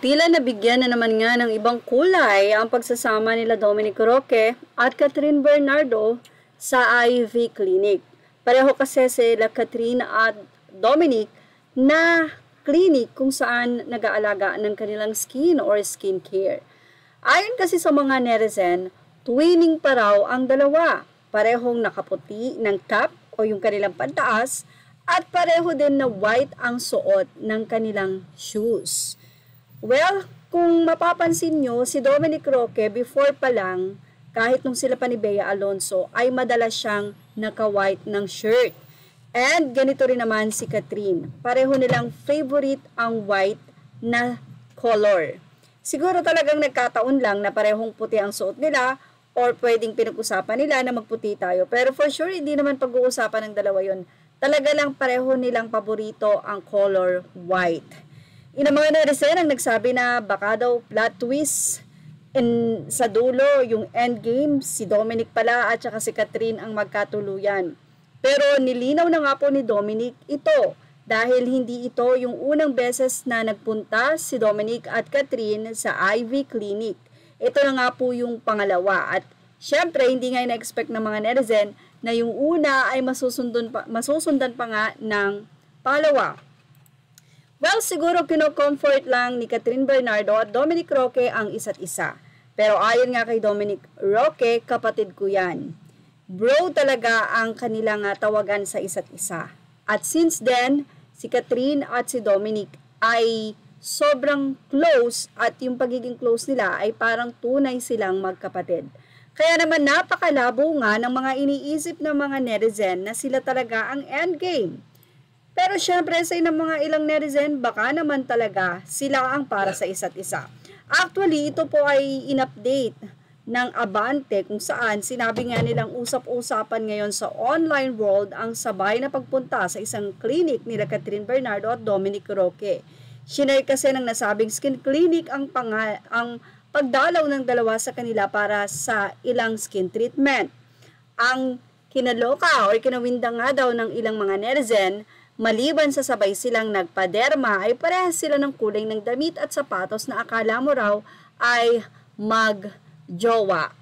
Tila nabigyan na naman nga ng ibang kulay ang pagsasama nila Dominic Roque at Catherine Bernardo sa IV Clinic. Pareho kasi sila Catherine at Dominic na clinic kung saan nag-aalaga ng kanilang skin or skin care. Ayon kasi sa mga netizen, twinning pa raw ang dalawa. Parehong nakaputi ng cap o yung kanilang pantaas at pareho din na white ang suot ng kanilang shoes. Well, kung mapapansin nyo, si Dominic Roque before pa lang, kahit nung sila pa ni Bea Alonzo, ay madalas siyang naka-white ng shirt. And ganito rin naman si Catherine. Pareho nilang favorite ang white na color. Siguro talagang nagkataon lang na parehong puti ang suot nila or pwedeng pinag-usapan nila na magputi tayo. Pero for sure, hindi naman pag-uusapan ng dalawa yon. Talaga lang pareho nilang paborito ang color white. Ilang mga netizen ang nagsabi na baka daw plot twist sa dulo, yung endgame, si Dominic pala at saka si Catherine ang magkatuluyan. Pero nilinaw na nga po ni Dominic ito dahil hindi ito yung unang beses na nagpunta si Dominic at Catherine sa IV Clinic. Ito na nga po yung pangalawa at syempre hindi nga na-expect ng mga netizen na yung una ay masusundan pa nga ng pangalawa. Well, siguro kino-comfort lang ni Catherine Bernardo at Dominic Roque ang isa't isa. Pero ayon nga kay Dominic Roque, kapatid ko yan. Bro talaga ang kanilang tawagan sa isa't isa. At since then, si Catherine at si Dominic ay sobrang close at yung pagiging close nila ay parang tunay silang magkapatid. Kaya naman napakalabo nga ng mga iniisip ng mga netizen na sila talaga ang endgame. Pero syempre sa mga ilang netizen, baka naman talaga sila ang para sa isa't isa. Actually, ito po ay in-update ng Abante kung saan sinabi nga nilang usap-usapan ngayon sa online world ang sabay na pagpunta sa isang clinic nila Catherine Bernardo at Dominic Roque. Sinare kasi ng nasabing skin clinic ang pagdalaw ng dalawa sa kanila para sa ilang skin treatment. Ang kinaloka o kinawinda nga daw ng ilang mga netizen, maliban sa sabay silang nagpaderma ay parehas sila ng kulay ng damit at sapatos na akala mo raw ay magjowa.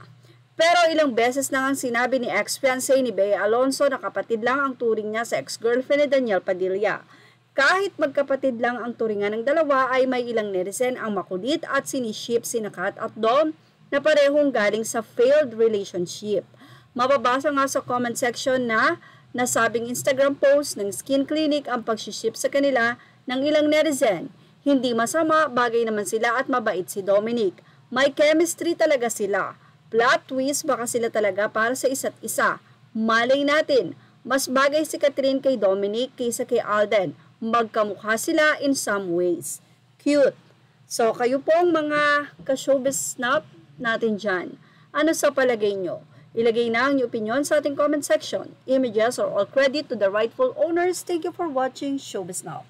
Pero ilang beses na ngang sinabi ni ex-fiancé ni Bea Alonzo na kapatid lang ang turing niya sa ex-girlfriend ni Daniel Padilla. Kahit magkapatid lang ang turingan ng dalawa ay may ilang netizen ang makulit at siniship sina Kat at Dom na parehong galing sa failed relationship. Mababasa nga sa comment section na nasabing Instagram post ng skin clinic ang pagsiship sa kanila ng ilang netizen. Hindi masama, bagay naman sila at mabait si Dominic. May chemistry talaga sila. Plot twist, baka sila talaga para sa isa't isa. Malay natin, mas bagay si Catherine kay Dominic kaysa kay Alden. Magkamukha sila in some ways. Cute. So, kayo pong mga ka-showbiz snap natin dyan. Ano sa palagay nyo? Ilagay na ang inyong opinion sa ating comment section. Images or all credit to the rightful owners. Thank you for watching Showbiz Now.